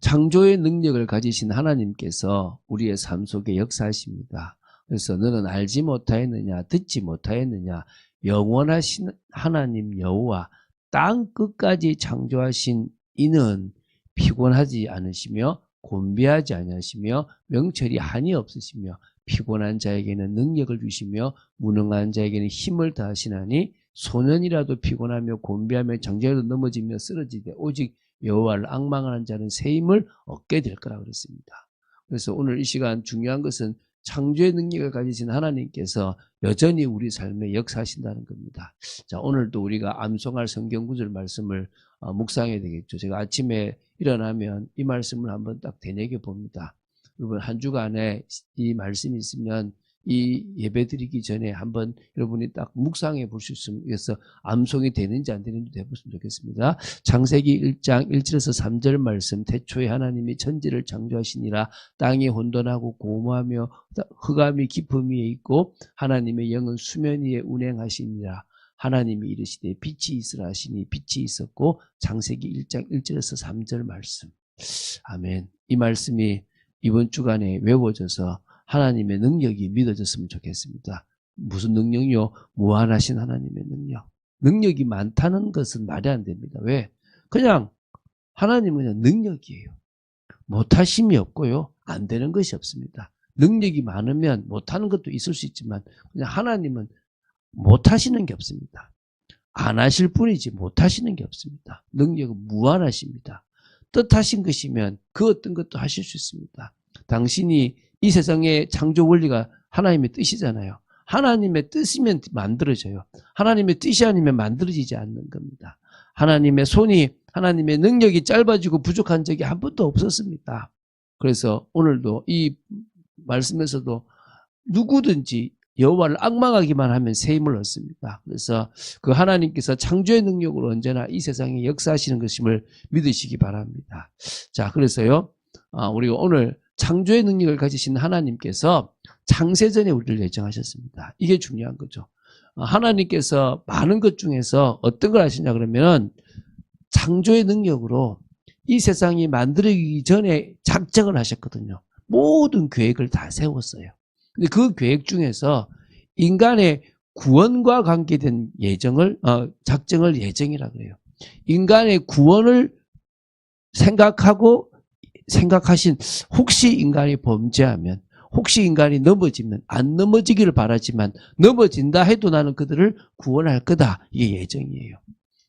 창조의 능력을 가지신 하나님께서 우리의 삶 속에 역사하십니다. 그래서 너는 알지 못하였느냐, 듣지 못하였느냐, 영원하신 하나님 여호와 땅 끝까지 창조하신 이는 피곤하지 않으시며 곤비하지 아니하시며 명철이 한이 없으시며 피곤한 자에게는 능력을 주시며 무능한 자에게는 힘을 다하시나니 소년이라도 피곤하며 곤비하며 장자라도 넘어지며 쓰러지되 오직 여호와를 앙망하는 자는 새 힘을 얻게 될 거라고 그랬습니다. 그래서 오늘 이 시간 중요한 것은 창조의 능력을 가지신 하나님께서 여전히 우리 삶에 역사하신다는 겁니다. 자, 오늘도 우리가 암송할 성경 구절 말씀을 묵상해야 되겠죠. 제가 아침에 일어나면 이 말씀을 한번 딱 되새겨 봅니다. 여러분 한 주간에 이 말씀이 있으면 이 예배 드리기 전에 한번 여러분이 딱 묵상해 보실 수 있어서 암송이 되는지 안 되는지 해보시면 좋겠습니다. 창세기 1장 1절에서 3절 말씀. 태초에 하나님이 천지를 창조하시니라. 땅이 혼돈하고 고무하며 흑암이 깊음 위에 있고 하나님의 영은 수면 위에 운행하시니라. 하나님이 이르시되 빛이 있으라 하시니 빛이 있었고. 창세기 1장 1절에서 3절 말씀. 아멘. 이 말씀이 이번 주간에 외워져서 하나님의 능력이 믿어졌으면 좋겠습니다. 무슨 능력이요? 무한하신 하나님의 능력. 능력이 많다는 것은 말이 안 됩니다. 왜? 그냥 하나님은 능력이에요. 못하심이 없고요. 안 되는 것이 없습니다. 능력이 많으면 못하는 것도 있을 수 있지만 그냥 하나님은 못하시는 게 없습니다. 안 하실 뿐이지 못하시는 게 없습니다. 능력은 무한하십니다. 뜻하신 것이면 그 어떤 것도 하실 수 있습니다. 당신이 이 세상의 창조 원리가 하나님의 뜻이잖아요. 하나님의 뜻이면 만들어져요. 하나님의 뜻이 아니면 만들어지지 않는 겁니다. 하나님의 손이, 하나님의 능력이 짧아지고 부족한 적이 한 번도 없었습니다. 그래서 오늘도 이 말씀에서도 누구든지 여호와를 앙망하기만 하면 새 힘을 얻습니다. 그래서 그 하나님께서 창조의 능력으로 언제나 이 세상에 역사하시는 것임을 믿으시기 바랍니다. 자, 그래서요, 우리가 오늘 창조의 능력을 가지신 하나님께서 창세전에 우리를 예정하셨습니다. 이게 중요한 거죠. 하나님께서 많은 것 중에서 어떤 걸 하시냐 그러면 창조의 능력으로 이 세상이 만들어지기 전에 작정을 하셨거든요. 모든 계획을 다 세웠어요. 근데 그 계획 중에서 인간의 구원과 관계된 작정을 예정이라고 해요. 인간의 구원을 생각하신 혹시 인간이 범죄하면 혹시 인간이 넘어지면 안 넘어지기를 바라지만 넘어진다 해도 나는 그들을 구원할 거다. 이게 예정이에요.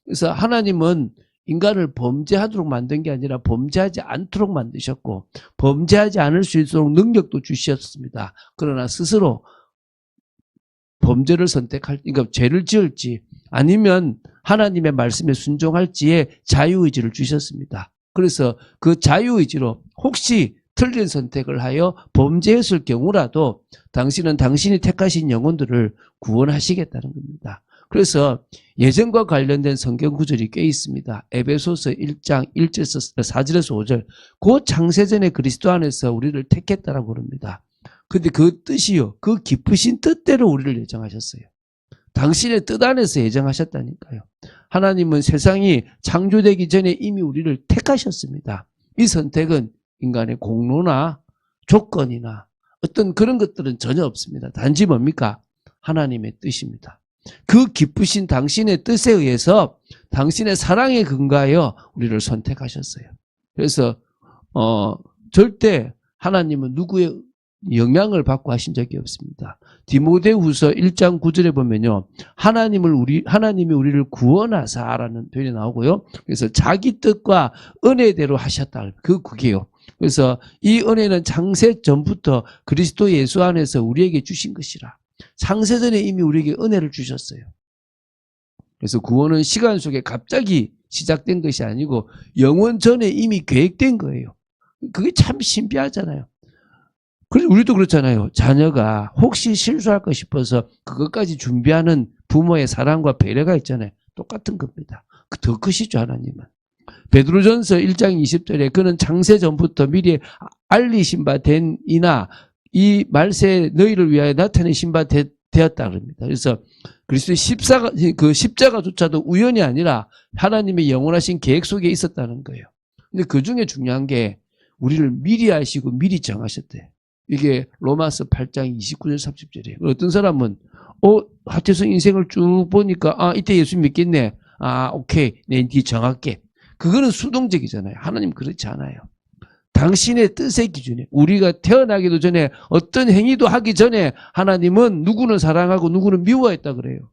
그래서 하나님은 인간을 범죄하도록 만든 게 아니라 범죄하지 않도록 만드셨고 범죄하지 않을 수 있도록 능력도 주셨습니다. 그러나 스스로 범죄를 그러니까 죄를 지을지 아니면 하나님의 말씀에 순종할지에 자유의지를 주셨습니다. 그래서 그 자유의지로 혹시 틀린 선택을 하여 범죄했을 경우라도 당신은 당신이 택하신 영혼들을 구원하시겠다는 겁니다. 그래서 예전과 관련된 성경 구절이 꽤 있습니다. 에베소서 1장 1절에서 4절에서 5절. 그 창세전에 그리스도 안에서 우리를 택했다라고 그럽니다. 근데 그 뜻이요, 그 깊으신 뜻대로 우리를 예정하셨어요. 당신의 뜻 안에서 예정하셨다니까요. 하나님은 세상이 창조되기 전에 이미 우리를 택하셨습니다. 이 선택은 인간의 공로나 조건이나 어떤 그런 것들은 전혀 없습니다. 단지 뭡니까? 하나님의 뜻입니다. 그 기쁘신 당신의 뜻에 의해서 당신의 사랑에 근거하여 우리를 선택하셨어요. 그래서 절대 하나님은 누구의 영향을 받고 하신 적이 없습니다. 디모데후서 1장 9절에 보면요, 하나님이 우리를 구원하사라는 표현이 나오고요. 그래서 자기 뜻과 은혜대로 하셨다. 그게요. 그래서 이 은혜는 창세 전부터 그리스도 예수 안에서 우리에게 주신 것이라. 창세전에 이미 우리에게 은혜를 주셨어요. 그래서 구원은 시간 속에 갑자기 시작된 것이 아니고 영원 전에 이미 계획된 거예요. 그게 참 신비하잖아요. 그래서 우리도 그렇잖아요. 자녀가 혹시 실수할까 싶어서 그것까지 준비하는 부모의 사랑과 배려가 있잖아요. 똑같은 겁니다. 더 크시죠, 하나님은. 베드로전서 1장 20절에 그는 창세 전부터 미리 알리신 바 된 이나 이 말세에 너희를 위하여 나타내신 바 되었다 그럽니다. 그래서 그리스도의 십자가조차도 우연이 아니라 하나님의 영원하신 계획 속에 있었다는 거예요. 근데 그 중에 중요한 게 우리를 미리 아시고 미리 정하셨대. 이게 로마서 8장 29절 30절이에요. 어떤 사람은 하태성 인생을 쭉 보니까 이때 예수 믿겠네. 오케이. 내 정할게. 그거는 수동적이잖아요. 하나님 그렇지 않아요. 당신의 뜻의 기준에 우리가 태어나기도 전에 어떤 행위도 하기 전에 하나님은 누구는 사랑하고 누구는 미워했다 그래요.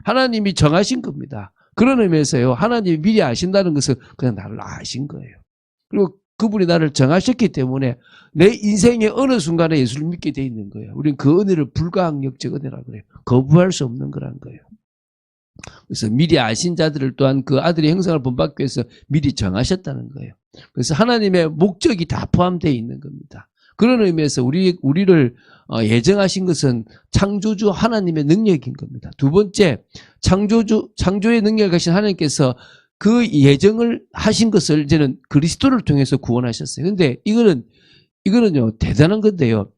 하나님이 정하신 겁니다. 그런 의미에서요. 하나님이 미리 아신다는 것은 그냥 나를 아신 거예요. 그리고 그분이 나를 정하셨기 때문에 내 인생의 어느 순간에 예수를 믿게 돼 있는 거예요. 우리는 그 은혜를 불가항력적 은혜라고 그래요. 거부할 수 없는 거란 거예요. 그래서 미리 아신 자들을 또한 그 아들의 형상을 본받기 위해서 미리 정하셨다는 거예요. 그래서 하나님의 목적이 다 포함되어 있는 겁니다. 그런 의미에서 우리를 예정하신 것은 창조주 하나님의 능력인 겁니다. 두 번째, 창조의 능력을 가신 하나님께서 그 예정을 하신 것을 이제는 그리스도를 통해서 구원하셨어요. 근데 이거는요, 대단한 건데요.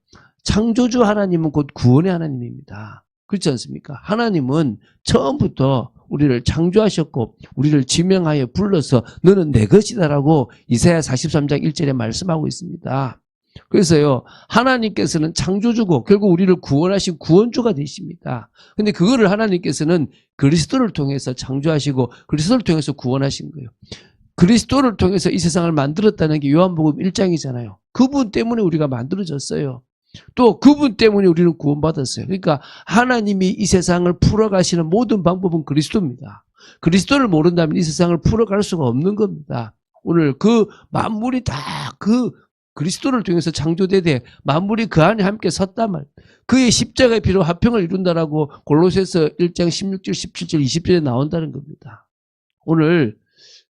창조주 하나님은 곧 구원의 하나님입니다. 그렇지 않습니까? 하나님은 처음부터 우리를 창조하셨고 우리를 지명하여 불러서 너는 내 것이다라고 이사야 43장 1절에 말씀하고 있습니다. 그래서요, 하나님께서는 창조주고 결국 우리를 구원하신 구원주가 되십니다. 근데 그거를 하나님께서는 그리스도를 통해서 창조하시고 그리스도를 통해서 구원하신 거예요. 그리스도를 통해서 이 세상을 만들었다는 게 요한복음 1장이잖아요. 그분 때문에 우리가 만들어졌어요. 또 그분 때문에 우리는 구원받았어요. 그러니까 하나님이 이 세상을 풀어가시는 모든 방법은 그리스도입니다. 그리스도를 모른다면 이 세상을 풀어갈 수가 없는 겁니다. 오늘 그 만물이 다 그 그리스도를 통해서 창조되되 만물이 그 안에 함께 섰다만 그의 십자가의 피로 화평을 이룬다라고 골로새서 1장 16절, 17절, 20절에 나온다는 겁니다. 오늘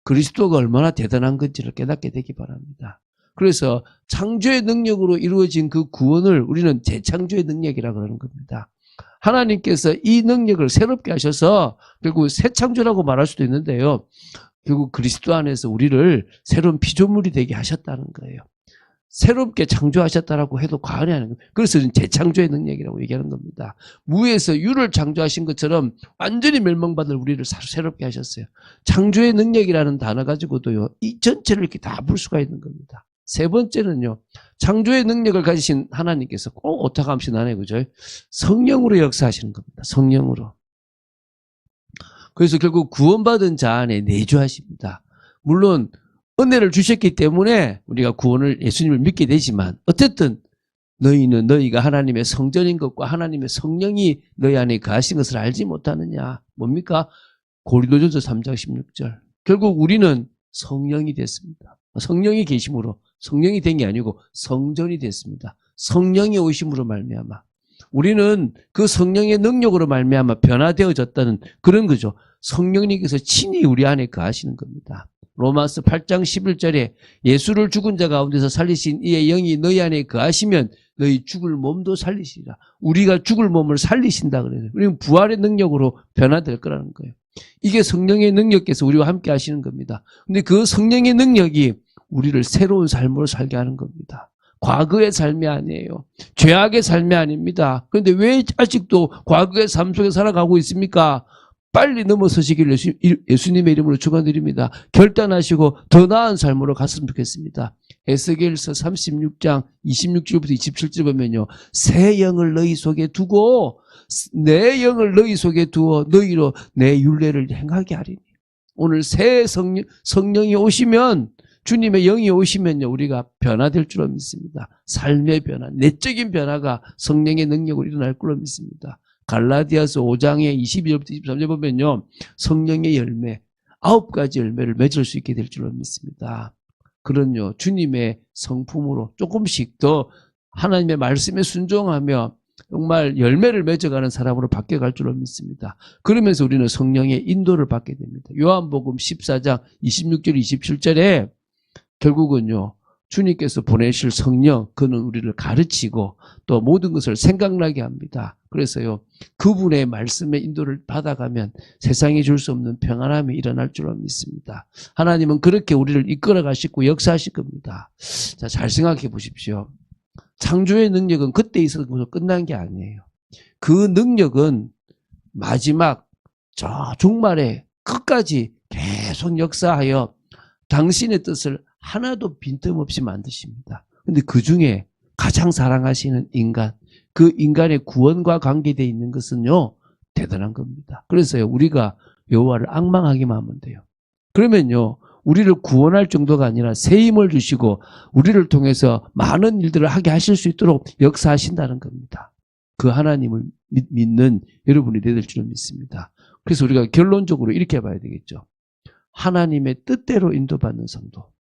그리스도가 얼마나 대단한 건지를 깨닫게 되기 바랍니다. 그래서 창조의 능력으로 이루어진 그 구원을 우리는 재창조의 능력이라고 그러는 겁니다. 하나님께서 이 능력을 새롭게 하셔서 결국 새 창조라고 말할 수도 있는데요. 결국 그리스도 안에서 우리를 새로운 피조물이 되게 하셨다는 거예요. 새롭게 창조하셨다라고 해도 과언이 아닌 겁니다. 그래서 재창조의 능력이라고 얘기하는 겁니다. 무에서 유를 창조하신 것처럼 완전히 멸망받을 우리를 새롭게 하셨어요. 창조의 능력이라는 단어 가지고도요, 이 전체를 이렇게 다 볼 수가 있는 겁니다. 세 번째는요, 창조의 능력을 가지신 하나님께서 꼭 오타감시 나네, 그죠? 성령으로 역사하시는 겁니다. 성령으로. 그래서 결국 구원받은 자 안에 내주하십니다. 물론 은혜를 주셨기 때문에 우리가 구원을 예수님을 믿게 되지만 어쨌든 너희가 하나님의 성전인 것과 하나님의 성령이 너희 안에 거하신 것을 알지 못하느냐. 뭡니까? 고린도전서 3장 16절. 결국 우리는 성령이 됐습니다. 성령이 계심으로 성령이 된 게 아니고 성전이 됐습니다. 성령이 오심으로 말미암아 우리는 그 성령의 능력으로 말미암아 변화되어졌다는 그런 거죠. 성령님께서 친히 우리 안에 거하시는 겁니다. 로마서 8장 11절에 예수를 죽은 자 가운데서 살리신 이의 영이 너희 안에 거하시면 너희 죽을 몸도 살리시리라. 우리가 죽을 몸을 살리신다 그래요. 우리는 부활의 능력으로 변화될 거라는 거예요. 이게 성령의 능력께서 우리와 함께 하시는 겁니다. 근데 그 성령의 능력이 우리를 새로운 삶으로 살게 하는 겁니다. 과거의 삶이 아니에요. 죄악의 삶이 아닙니다. 그런데 왜 아직도 과거의 삶 속에 살아가고 있습니까? 빨리 넘어서시길 예수님의 이름으로 축원드립니다. 결단하시고 더 나은 삶으로 갔으면 좋겠습니다. 에스겔서 36장 26절부터 27절 보면요. 새 영을 너희 속에 두고 내 영을 너희 속에 두어 너희로 내 율례를 행하게 하리니. 오늘 새 성령이 오시면 주님의 영이 오시면요. 우리가 변화될 줄로 믿습니다. 삶의 변화, 내적인 변화가 성령의 능력으로 일어날 줄로 믿습니다. 갈라디아서 5장의 22절부터 23절 보면요. 성령의 열매, 9가지 열매를 맺을 수 있게 될 줄로 믿습니다. 그런요. 주님의 성품으로 조금씩 더 하나님의 말씀에 순종하며 정말 열매를 맺어가는 사람으로 바뀌어갈 줄로 믿습니다. 그러면서 우리는 성령의 인도를 받게 됩니다. 요한복음 14장 26절 27절에 결국은요. 주님께서 보내실 성령, 그는 우리를 가르치고 또 모든 것을 생각나게 합니다. 그래서요, 그분의 말씀의 인도를 받아가면 세상이 줄 수 없는 평안함이 일어날 줄로 믿습니다. 하나님은 그렇게 우리를 이끌어 가시고 역사하실 겁니다. 자, 잘 생각해 보십시오. 창조의 능력은 그때 있어서 끝난 게 아니에요. 그 능력은 마지막 저 종말에 끝까지 계속 역사하여 당신의 뜻을 하나도 빈틈없이 만드십니다. 근데 그 중에 가장 사랑하시는 인간, 그 인간의 구원과 관계되어 있는 것은요, 대단한 겁니다. 그래서요, 우리가 여호와를 앙망하기만 하면 돼요. 그러면요, 우리를 구원할 정도가 아니라 새 힘을 주시고 우리를 통해서 많은 일들을 하게 하실 수 있도록 역사하신다는 겁니다. 그 하나님을 믿는 여러분이 되될 줄을 믿습니다. 그래서 우리가 결론적으로 이렇게 봐야 되겠죠. 하나님의 뜻대로 인도받는 성도.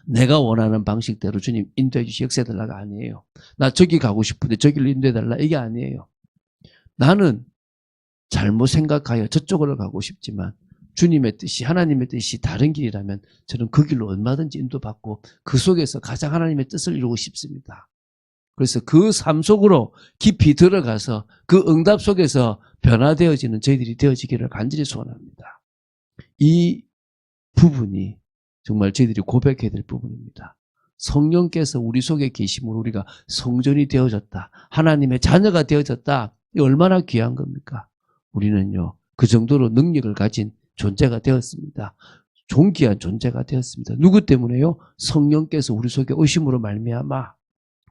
내가 원하는 방식대로 주님 인도해 주시 역사해달라가 아니에요. 나 저기 가고 싶은데 저기를 인도해달라 이게 아니에요. 나는 잘못 생각하여 저쪽으로 가고 싶지만 주님의 뜻이 하나님의 뜻이 다른 길이라면 저는 그 길로 얼마든지 인도받고 그 속에서 가장 하나님의 뜻을 이루고 싶습니다. 그래서 그 삶 속으로 깊이 들어가서 그 응답 속에서 변화되어지는 저희들이 되어지기를 간절히 소원합니다. 이 부분이 정말 저희들이 고백해야 될 부분입니다. 성령께서 우리 속에 계심으로 우리가 성전이 되어졌다. 하나님의 자녀가 되어졌다. 이 얼마나 귀한 겁니까? 우리는요, 그 정도로 능력을 가진 존재가 되었습니다. 존귀한 존재가 되었습니다. 누구 때문에요? 성령께서 우리 속에 오심으로 말미암아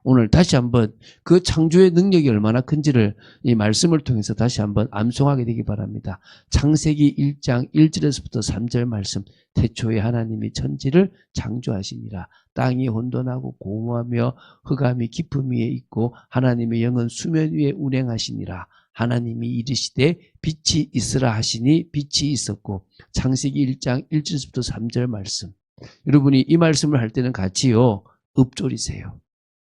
오늘 다시 한번 그 창조의 능력이 얼마나 큰지를 이 말씀을 통해서 다시 한번 암송하게 되기 바랍니다. 창세기 1장 1절에서부터 3절 말씀. 태초에 하나님이 천지를 창조하시니라. 땅이 혼돈하고 공허하며 흑암이 깊음 위에 있고 하나님의 영은 수면 위에 운행하시니라. 하나님이 이르시되 빛이 있으라 하시니 빛이 있었고. 창세기 1장 1절에서부터 3절 말씀. 여러분이 이 말씀을 할 때는 같이요, 읊조리세요.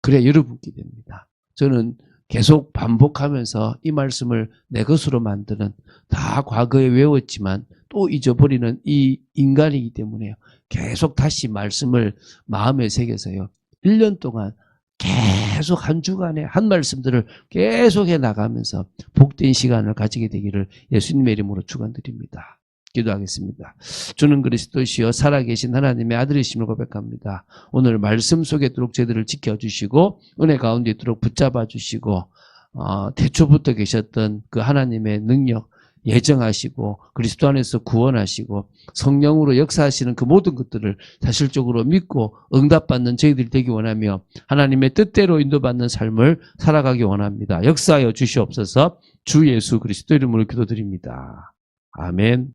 그래야 여러분께 됩니다. 저는 계속 반복하면서 이 말씀을 내 것으로 만드는, 다 과거에 외웠지만 또 잊어버리는 이 인간이기 때문에요. 계속 다시 말씀을 마음에 새겨서요. 1년 동안 계속 한 주간에 한 말씀들을 계속해 나가면서 복된 시간을 가지게 되기를 예수님의 이름으로 축원드립니다. 기도하겠습니다. 주는 그리스도시여 살아계신 하나님의 아들이심을 고백합니다. 오늘 말씀 속에 있도록 저희들을 지켜주시고 은혜 가운데 있도록 붙잡아 주시고 태초부터 계셨던 그 하나님의 능력 예정하시고 그리스도 안에서 구원하시고 성령으로 역사하시는 그 모든 것들을 사실적으로 믿고 응답받는 저희들이 되기 원하며 하나님의 뜻대로 인도받는 삶을 살아가기 원합니다. 역사하여 주시옵소서. 주 예수 그리스도 이름으로 기도드립니다. 아멘.